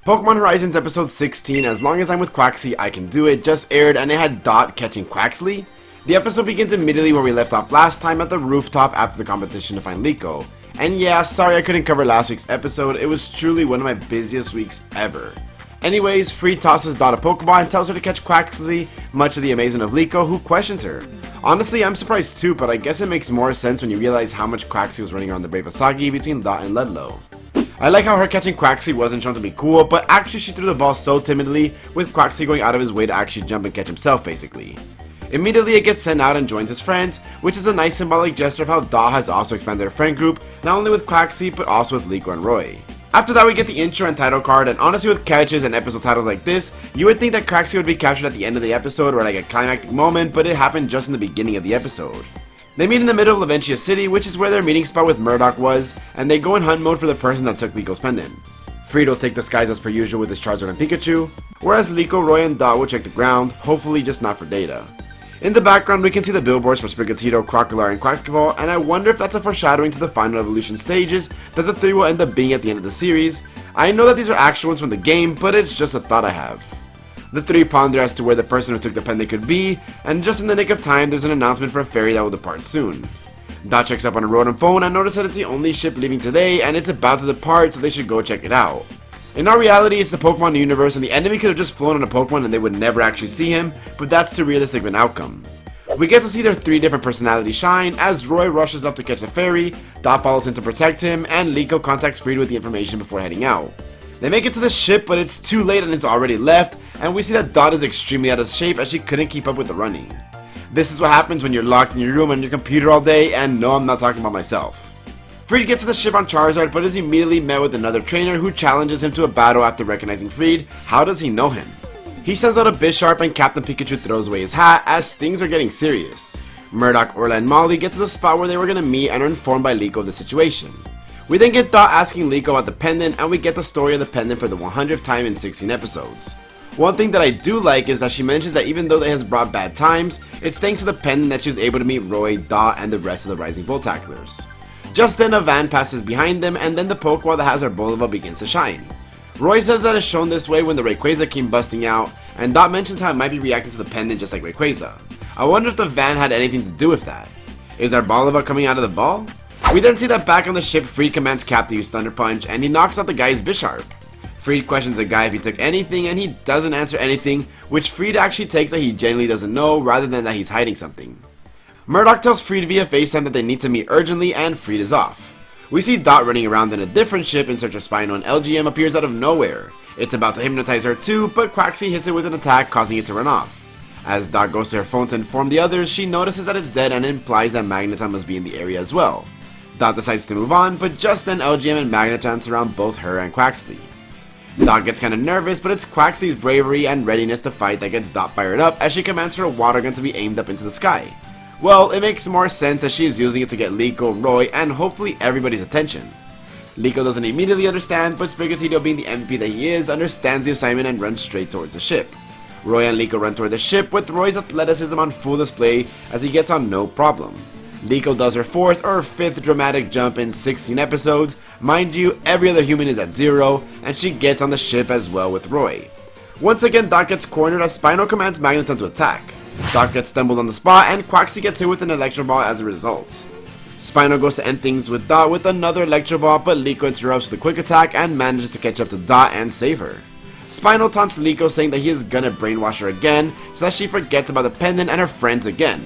Pokemon Horizons episode 16, As Long As I'm with Quaxly, I Can Do It, just aired and it had Dot catching Quaxly. The episode begins immediately where we left off last time at the rooftop after the competition to find Liko. And yeah, sorry I couldn't cover last week's episode, it was truly one of my busiest weeks ever. Anyways, Friede tosses Dot a Pokeball and tells her to catch Quaxly, much to the amazement of Liko, who questions her. Honestly, I'm surprised too, but I guess it makes more sense when you realize how much Quaxly was running around the Brave Asagi between Dot and Ludlow. I like how her catching Quaxly wasn't shown to be cool, but actually she threw the ball so timidly, with Quaxly going out of his way to actually jump and catch himself basically. Immediately it gets sent out and joins his friends, which is a nice symbolic gesture of how Dot has also expanded her friend group, not only with Quaxly, but also with Liko and Roy. After that we get the intro and title card, and honestly with catches and episode titles like this, you would think that Quaxly would be captured at the end of the episode or like a climactic moment, but it happened just in the beginning of the episode. They meet in the middle of Laventia City, which is where their meeting spot with Murdock was, and they go in hunt mode for the person that took Liko's pendant. Friede will take the skies as per usual with his Charizard and Pikachu, whereas Liko, Roy, and Dot will check the ground, hopefully just not for data. In the background we can see the billboards for Sprigatito, Galar, and Quaxly, and I wonder if that's a foreshadowing to the final evolution stages that the three will end up being at the end of the series. I know that these are actual ones from the game, but it's just a thought I have. The three ponder as to where the person who took the pendant could be, and just in the nick of time there's an announcement for a ferry that will depart soon. Dot checks up on her rodent phone and notices that it's the only ship leaving today and it's about to depart, so they should go check it out. In our reality, it's the Pokemon universe and the enemy could have just flown on a Pokemon and they would never actually see him, but that's too realistic of an outcome. We get to see their three different personalities shine as Roy rushes up to catch the ferry, Dot follows him to protect him, and Liko contacts Friede with the information before heading out. They make it to the ship, but it's too late and it's already left, and we see that Dot is extremely out of shape as she couldn't keep up with the running. This is what happens when you're locked in your room on your computer all day, and no, I'm not talking about myself. Friede gets to the ship on Charizard, but is immediately met with another trainer who challenges him to a battle after recognizing Friede. How does he know him? He sends out a Bisharp and Captain Pikachu throws away his hat as things are getting serious. Murdock, Orla, and Mollie get to the spot where they were going to meet and are informed by Liko of the situation. We then get Dot asking Liko about the pendant, and we get the story of the pendant for the 100th time in 16 episodes. One thing that I do like is that she mentions that even though it has brought bad times, it's thanks to the pendant that she was able to meet Roy, Dot, and the rest of the Rising Volt tacklers. Just then a van passes behind them, and then the Pokeball that has our Bulova begins to shine. Roy says that it's shown this way when the Rayquaza came busting out, and Dot mentions how it might be reacting to the pendant just like Rayquaza. I wonder if the van had anything to do with that. Is our Bulova coming out of the ball? We then see that back on the ship, Friede commands Cap to use Thunder Punch, and he knocks out the guy's Bisharp. Friede questions the guy if he took anything, and he doesn't answer anything, which Friede actually takes that he genuinely doesn't know, rather than that he's hiding something. Murdock tells Friede via FaceTime that they need to meet urgently, and Friede is off. We see Dot running around in a different ship in search of Spinel, and LGM appears out of nowhere. It's about to hypnotize her too, but Quaxly hits it with an attack, causing it to run off. As Dot goes to her phone to inform the others, she notices that it's dead and implies that Magneton must be in the area as well. Dot decides to move on, but just then LGM and Magneton surround both her and Quaxly. Dot gets kinda nervous, but it's Quaxly's bravery and readiness to fight that gets Dot fired up as she commands for a water gun to be aimed up into the sky. Well, it makes more sense as she is using it to get Liko, Roy, and hopefully everybody's attention. Liko doesn't immediately understand, but Sprigatito, being the MVP that he is, understands the assignment and runs straight towards the ship. Roy and Liko run toward the ship with Roy's athleticism on full display as he gets on no problem. Liko does her 4th or 5th dramatic jump in 16 episodes. Mind you, every other human is at 0, and she gets on the ship as well with Roy. Once again, Dot gets cornered as Spinel commands Magneton to attack. Dot gets stumbled on the spot, and Quaxly gets hit with an Electro Ball as a result. Spinel goes to end things with Dot with another Electro Ball, but Liko interrupts with a quick attack and manages to catch up to Dot and save her. Spinel taunts Liko, saying that he is gonna brainwash her again so that she forgets about the pendant and her friends again.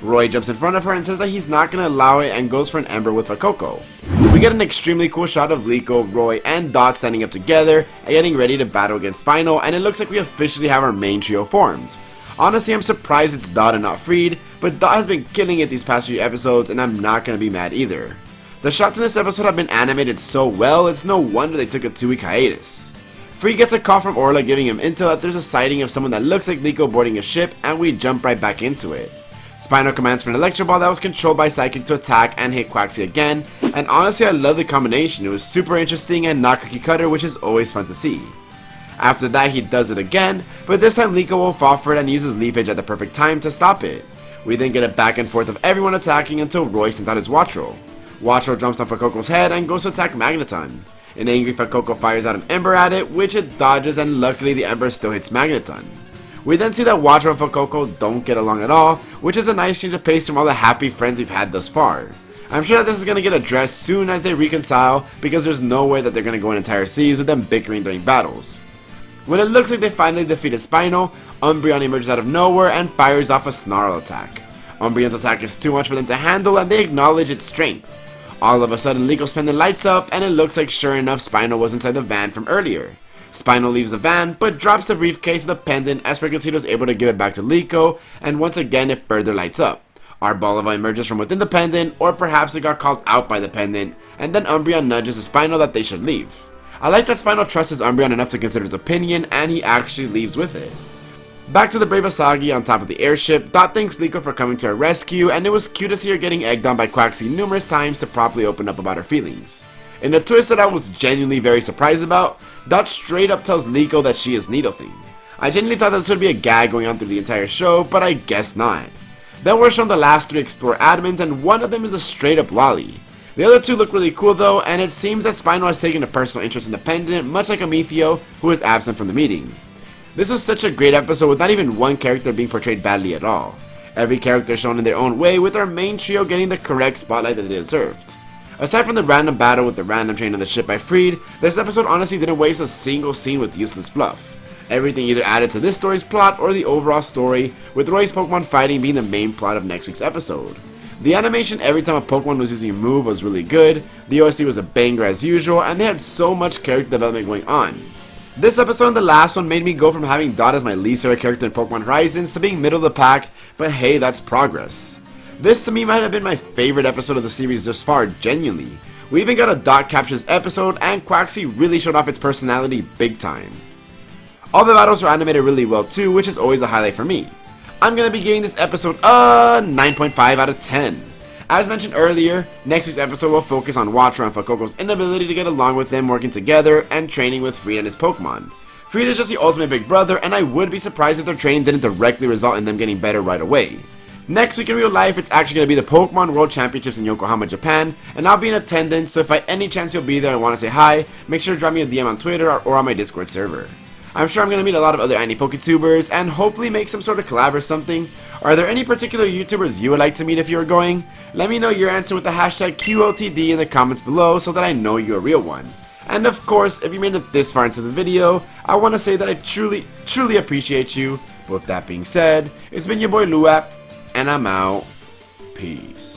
Roy jumps in front of her and says that he's not going to allow it and goes for an Ember with Fuecoco. We get an extremely cool shot of Liko, Roy, and Dot standing up together and getting ready to battle against Spinel, and it looks like we officially have our main trio formed. Honestly, I'm surprised it's Dot and not Friede, but Dot has been killing it these past few episodes and I'm not going to be mad either. The shots in this episode have been animated so well, it's no wonder they took a 2-week hiatus. Friede gets a call from Orla giving him intel that there's a sighting of someone that looks like Liko boarding a ship, and we jump right back into it. Spinel commands for an Electro Ball that was controlled by Psychic to attack and hit Quaxly again, and honestly I love the combination. It was super interesting and not cookie cutter, which is always fun to see. After that he does it again, but this time Liko will fall for it and uses Leaf Edge at the perfect time to stop it. We then get a back and forth of everyone attacking until Roy sends out his Wattrel. Wattrel jumps on Fuecoco's head and goes to attack Magneton. An angry Fuecoco fires out an Ember at it, which it dodges, and luckily the Ember still hits Magneton. We then see that Wattrel and Fuecoco don't get along at all, which is a nice change of pace from all the happy friends we've had thus far. I'm sure that this is going to get addressed soon as they reconcile, because there's no way that they're going to go an entire series with them bickering during battles. When it looks like they finally defeated Spinel, Umbreon emerges out of nowhere and fires off a Snarl attack. Umbreon's attack is too much for them to handle, and they acknowledge its strength. All of a sudden, Liko's pendant lights up, and it looks like sure enough Spinel was inside the van from earlier. Spinel leaves the van, but drops the briefcase of the pendant as Sprigatito is able to give it back to Liko, and once again it further lights up. Our Bolivar emerges from within the pendant, or perhaps it got called out by the pendant, and then Umbreon nudges the Spinel that they should leave. I like that Spinel trusts his Umbreon enough to consider its opinion, and he actually leaves with it. Back to the brave Asagi on top of the airship, Dot thanks Liko for coming to her rescue, and it was cute to see her getting egged on by Quaxly numerous times to properly open up about her feelings. In a twist that I was genuinely very surprised about, Dot straight up tells Liko that she is Nidothing. I genuinely thought that this would be a gag going on through the entire show, but I guess not. Then we're shown the last 3 Explore admins, and one of them is a straight up lolly. The other 2 look really cool though, and it seems that Spinel has taken a personal interest in the pendant, much like Amethio, who is absent from the meeting. This was such a great episode with not even one character being portrayed badly at all. Every character shown in their own way, with our main trio getting the correct spotlight that they deserved. Aside from the random battle with the random train on the ship by Friede, this episode honestly didn't waste a single scene with useless fluff. Everything either added to this story's plot or the overall story, with Roy's Pokemon fighting being the main plot of next week's episode. The animation every time a Pokemon was using a move was really good, the OST was a banger as usual, and they had so much character development going on. This episode and the last one made me go from having Dot as my least favorite character in Pokemon Horizons to being middle of the pack, but hey, that's progress. This to me might have been my favorite episode of the series thus far, genuinely. We even got a Dot Captures episode, and Quaxly really showed off its personality big time. All the battles were animated really well too, which is always a highlight for me. I'm going to be giving this episode a 9.5 out of 10. As mentioned earlier, next week's episode will focus on Wattrel and Fuecoco's inability to get along with them working together and training with Friede and his Pokemon. Friede is just the ultimate big brother, and I would be surprised if their training didn't directly result in them getting better right away. Next week in real life, it's actually going to be the Pokemon World Championships in Yokohama, Japan, and I'll be in attendance, so if by any chance you'll be there and want to say hi, make sure to drop me a DM on Twitter or on my Discord server. I'm sure I'm going to meet a lot of other anti-Poketubers and hopefully make some sort of collab or something. Are there any particular YouTubers you would like to meet if you are going? Let me know your answer with the hashtag QOTD in the comments below so that I know you're a real one. And of course, if you made it this far into the video, I want to say that I truly appreciate you. But with that being said, it's been your boy Luap, and I'm out. Peace.